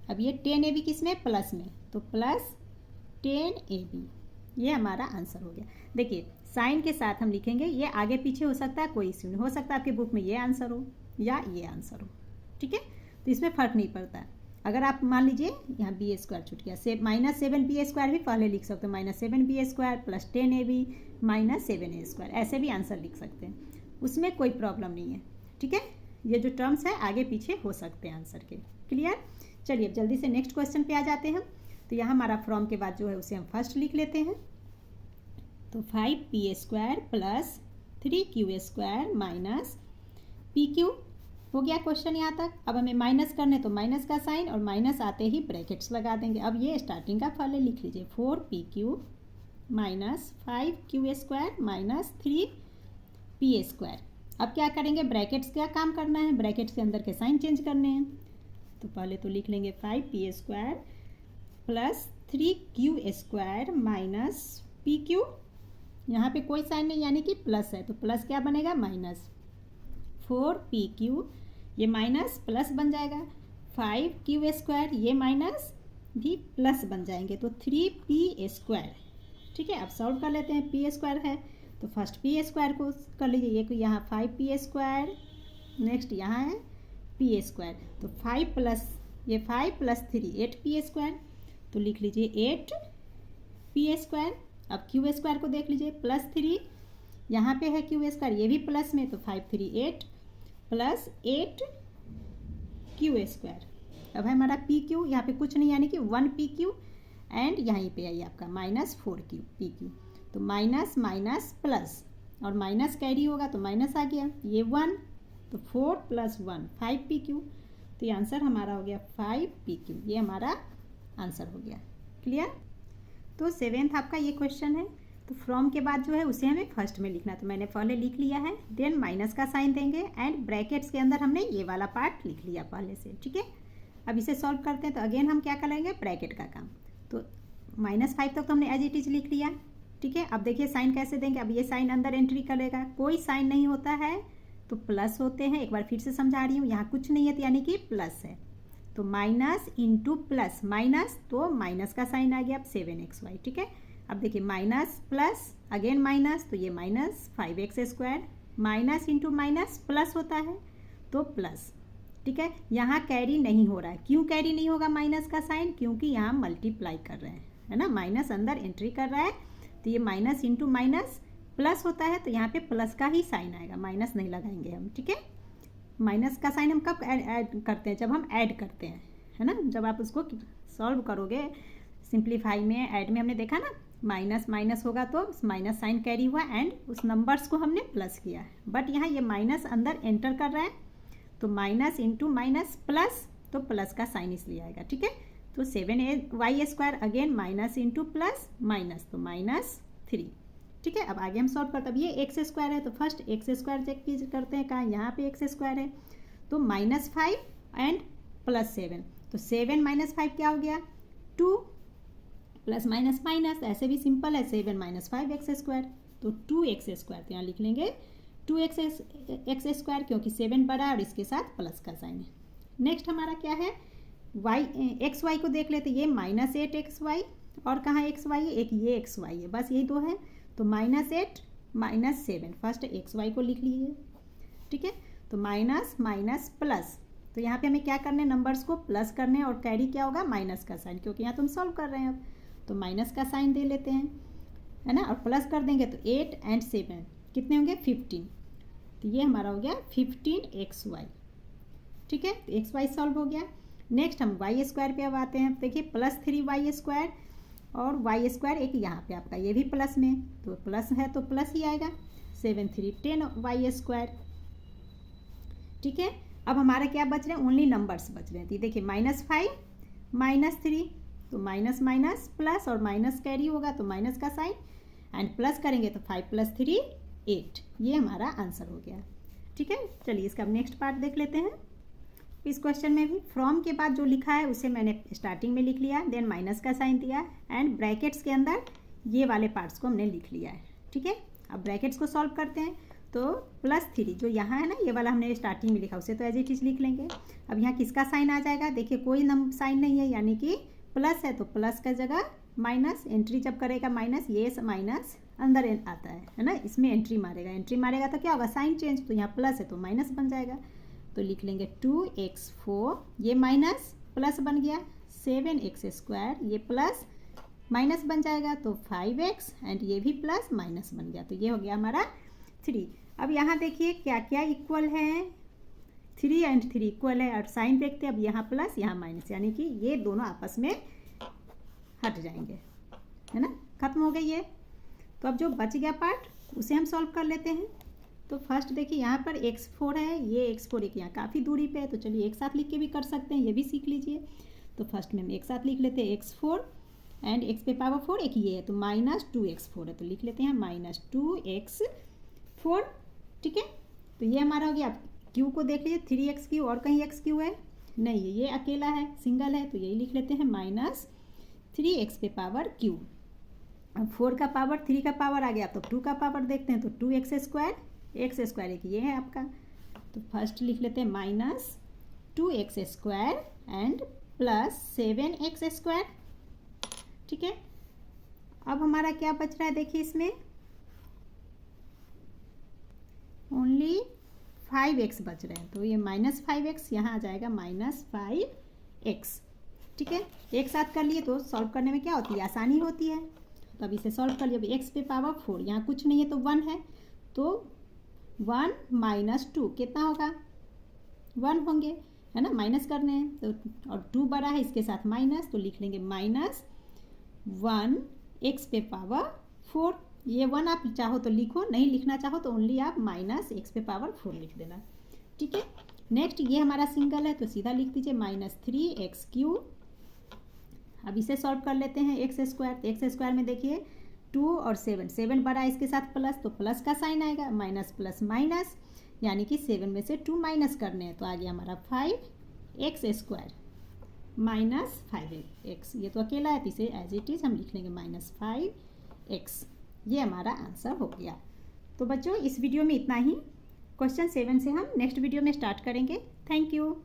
अब ये 10ab किस में, प्लस में, तो +10ab, ये हमारा आंसर हो गया। देखिए साइन के साथ हम लिखेंगे, ये आगे पीछे हो सकता है, कोई इश्यू नहीं, हो सकता है आपके बुक में ये आंसर हो या ये आंसर हो, ठीक है, तो इसमें फ़र्क नहीं पड़ता। अगर आप मान लीजिए यहाँ b² छूट गया, -7b² भी पहले लिख सकते हो, -7b² + 10ab -7a², ऐसे भी आंसर लिख सकते हैं, उसमें कोई प्रॉब्लम नहीं है, ठीक है। ये जो टर्म्स है आगे पीछे हो सकते हैं आंसर के। क्लियर। चलिए अब जल्दी से नेक्स्ट क्वेश्चन पे आ जाते हैं। तो यहाँ हमारा फ्रॉम के बाद जो है उसे हम फर्स्ट लिख लेते हैं। तो 5p² + 3q² - pq हो गया क्वेश्चन यहाँ तक। अब हमें माइनस करने, तो माइनस का साइन, और माइनस आते ही ब्रैकेट्स लगा देंगे। अब ये स्टार्टिंग का पहले लिख लीजिए, 4pq - 5q² - 3p²। अब क्या करेंगे, ब्रैकेट्स क्या काम करना है, ब्रैकेट्स के अंदर के साइन चेंज करने हैं। तो पहले तो लिख लेंगे 5p² + 3q² - pq। यहाँ पे कोई साइन नहीं यानी कि प्लस है, तो प्लस क्या बनेगा, -4pq, ये माइनस प्लस बन जाएगा, 5q², ये माइनस भी प्लस बन जाएंगे, तो 3p²। ठीक है, अब सॉल्व कर लेते हैं। p² है तो फर्स्ट p² को कर लीजिए, ये यहाँ 5p², नेक्स्ट यहाँ है p², तो 5 + 3 8p², तो लिख लीजिए 8p²। अब q² को देख लीजिए, +3 यहाँ पे है q², ये भी प्लस में, तो 5 3 8 + 8q²। अब है हमारा pq, यहाँ पे कुछ नहीं यानी कि 1pq, एंड यहीं पे आई आपका -4pq। तो माइनस माइनस प्लस, और माइनस कैरी होगा तो माइनस आ गया, ये 1, तो 4 + 1 5pq। तो ये आंसर हमारा हो गया 5pq, ये हमारा आंसर हो गया। क्लियर। तो 7th आपका ये क्वेश्चन है। तो फ्रॉम के बाद जो है उसे हमें फर्स्ट में लिखना, तो मैंने पहले लिख लिया है, देन माइनस का साइन देंगे, एंड ब्रैकेट्स के अंदर हमने ये वाला पार्ट लिख लिया पहले से। ठीक है, अब इसे सॉल्व करते हैं। तो अगेन हम क्या करेंगे, ब्रैकेट का काम। तो -5 तक तो हमने एज इट इज लिख लिया। ठीक है, अब देखिए साइन कैसे देंगे। अब ये साइन अंदर एंट्री करेगा, कोई साइन नहीं होता है तो प्लस होते हैं। एक बार फिर से समझा रही हूँ, यहाँ कुछ नहीं है तो यानी कि प्लस है, तो माइनस इंटू प्लस, माइनस तो माइनस का साइन आ गया, अब 7xy। ठीक है, अब देखिए माइनस प्लस अगेन माइनस, तो ये -5x², minus into minus plus होता है तो प्लस। ठीक है, यहाँ कैरी नहीं हो रहा है। क्यों कैरी नहीं होगा माइनस का साइन, क्योंकि यहाँ मल्टीप्लाई कर रहे हैं, है ना, माइनस अंदर एंट्री कर रहा है, तो ये माइनस इंटू माइनस प्लस होता है, तो यहाँ पे प्लस का ही साइन आएगा, माइनस नहीं लगाएंगे हम। ठीक है, माइनस का साइन हम कब ऐड करते हैं, जब हम ऐड करते हैं, है ना, जब आप उसको सॉल्व करोगे सिंप्लीफाई में, ऐड में हमने देखा ना, माइनस माइनस होगा तो माइनस साइन कैरी हुआ, एंड उस नंबर्स को हमने प्लस किया है। बट यहाँ ये माइनस अंदर एंटर कर रहा है, तो माइनस इंटू माइनस प्लस, तो प्लस का साइन इसलिए आएगा। ठीक है, तो 7y² again minus into plus minus, तो -3। ठीक है, अब आगे हम सॉल्व करते हैं। अब ये x² है तो फर्स्ट x² चेक करते हैं, कहाँ, यहाँ पे x² है, तो -5 एंड +7, तो 7 - 5 क्या हो गया, 2, प्लस माइनस माइनस, ऐसे भी सिंपल है, 7 - 5x², तो 2x², तो यहाँ लिख लेंगे 2x², क्योंकि 7 बड़ा है और इसके साथ प्लस का साइन है। नेक्स्ट हमारा क्या है, xy को देख लेते, ये -8xy, और कहाँ xy है, एक ये xy है, बस यही दो है, तो -8 -7, फर्स्ट xy को लिख लीजिए। ठीक है, तो माइनस माइनस प्लस, तो यहाँ पे हमें क्या करना है, नंबर्स को प्लस करने हैं और कैरी क्या होगा, माइनस का साइन, क्योंकि यहाँ तो हम सॉल्व कर रहे हैं अब, तो माइनस का साइन दे लेते हैं, है ना, और प्लस कर देंगे तो 8 और 7 कितने होंगे, 15। तो ये हमारा हो गया 15xy। ठीक है, तो एक्स वाई सॉल्व हो गया। नेक्स्ट हम वाई स्क्वायर पे अब आते हैं। देखिए +3y² और वाई स्क्वायर एक यहाँ पे आपका ये भी प्लस में, तो प्लस है तो प्लस ही आएगा, 7 3 10y²। ठीक है, अब हमारा क्या बच रहे हैं, ओनली नंबर्स बच रहे हैं। तो देखिए -5 -3, तो माइनस माइनस प्लस और माइनस कैरी होगा तो माइनस का साइन, एंड प्लस करेंगे तो 5 + 3 8। ये हमारा आंसर हो गया। ठीक है, चलिए इसका नेक्स्ट पार्ट देख लेते हैं। इस क्वेश्चन में भी फ्रॉम के बाद जो लिखा है उसे मैंने स्टार्टिंग में लिख लिया, देन माइनस का साइन दिया, एंड ब्रैकेट्स के अंदर ये वाले पार्ट्स को हमने लिख लिया है। ठीक है, अब ब्रैकेट्स को सॉल्व करते हैं। तो +3 जो यहाँ है ना, ये वाला हमने स्टार्टिंग में लिखा, उसे तो एज इट इज लिख लेंगे। अब यहाँ किसका साइन आ जाएगा, देखिए कोई साइन नहीं है, यानी कि प्लस है तो प्लस का जगह माइनस, एंट्री जब करेगा माइनस, ये माइनस अंदर आता है ना, इसमें एंट्री मारेगा तो क्या होगा, साइन चेंज, तो यहाँ प्लस है तो माइनस बन जाएगा, तो लिख लेंगे 2x4, ये माइनस प्लस बन गया, 7x² ये प्लस माइनस बन जाएगा तो 5x, एंड ये भी प्लस माइनस बन गया, तो ये हो गया हमारा 3। अब यहाँ देखिए क्या क्या इक्वल है, 3 और 3 इक्वल है, और साइन देखते हैं, अब यहाँ प्लस यहाँ माइनस, यानी कि ये दोनों आपस में हट जाएंगे, है ना, खत्म हो गई ये। तो अब जो बच गया पार्ट उसे हम सॉल्व कर लेते हैं। तो फर्स्ट देखिए यहाँ पर x4 है, ये x4 एक यहाँ काफ़ी दूरी पे है, तो चलिए एक साथ लिख के भी कर सकते हैं, ये भी सीख लीजिए। तो फर्स्ट में हम एक साथ लिख लेते हैं x4, एंड x पे पावर 4 एक ये है, तो -2x4 है, तो लिख लेते हैं -2x4। ठीक है, तो ये हमारा हो गया। अब q को देख लीजिए, 3x3 और कहीं x3 है नहीं है, ये अकेला है, सिंगल है, तो यही लिख लेते हैं -3x पे पावर q। अब 4 का पावर 3 का पावर आ गया, तो 2 का पावर देखते हैं, तो 2x² x² एक ये है आपका, तो फर्स्ट लिख लेते हैं -2x² एंड +7x²। ठीक है, अब हमारा क्या बच रहा है, देखिए इसमें ओनली 5x बच रहे हैं, तो ये -5x यहाँ आ जाएगा -5x। ठीक है, एक साथ कर लिए तो सॉल्व करने में क्या होती है, आसानी होती है। तो अब इसे सॉल्व कर लिए, अब x पे पावर 4, यहाँ कुछ नहीं है तो 1 है, तो 1 - 2 कितना होगा, 1 होंगे, है ना, माइनस करने हैं तो, और 2 बड़ा है इसके साथ माइनस, तो लिख लेंगे -1 x पे पावर 4। ये 1 आप चाहो तो लिखो, नहीं लिखना चाहो तो ओनली आप -x पे पावर 4 लिख देना। ठीक है, नेक्स्ट ये हमारा सिंगल है, तो सीधा लिख दीजिए -3x3। अब इसे सॉल्व कर लेते हैं, x², तो x² में देखिए 2 और 7 बड़ा है इसके साथ प्लस, तो प्लस का साइन आएगा, माइनस प्लस माइनस, यानी कि 7 में से 2 माइनस करने हैं, तो आ गया हमारा 5x² -5x। ये तो अकेला है, तो इसे एज इट इज हम लिख लेंगे -5x। ये हमारा आंसर हो गया। तो बच्चों इस वीडियो में इतना ही। क्वेश्चन 7 से हम नेक्स्ट वीडियो में स्टार्ट करेंगे। Thank you.